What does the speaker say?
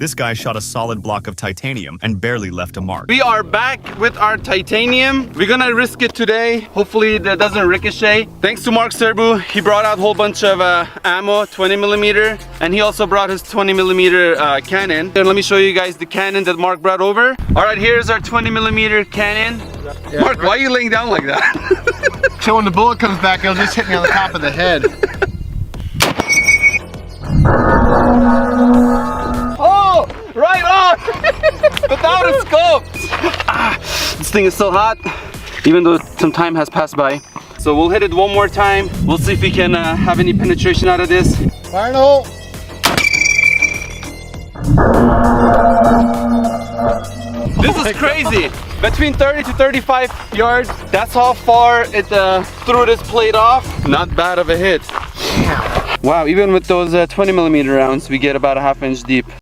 This guy shot a solid block of titanium and barely left a mark. We are back with our titanium. We're gonna risk it today. Hopefully that doesn't ricochet. Thanks to Mark Serbu. He brought out a whole bunch of ammo, 20mm, and he also brought his 20mm cannon. And let me show you guys the cannon that Mark brought over. All right, here's our 20mm cannon. Yeah, Mark, why are you laying down like that? So when the bullet comes back, it'll just hit me on the top of the head. Oh, right on! Without a scope. This thing is so hot, even though some time has passed by. So we'll hit it one more time. We'll see if we can have any penetration out of this. Fire in the hole. This is crazy. Between 30 to 35 yards, that's how far it threw this plate off. Not bad of a hit. Wow, even with those 20mm rounds, we get about a 1/2 inch deep.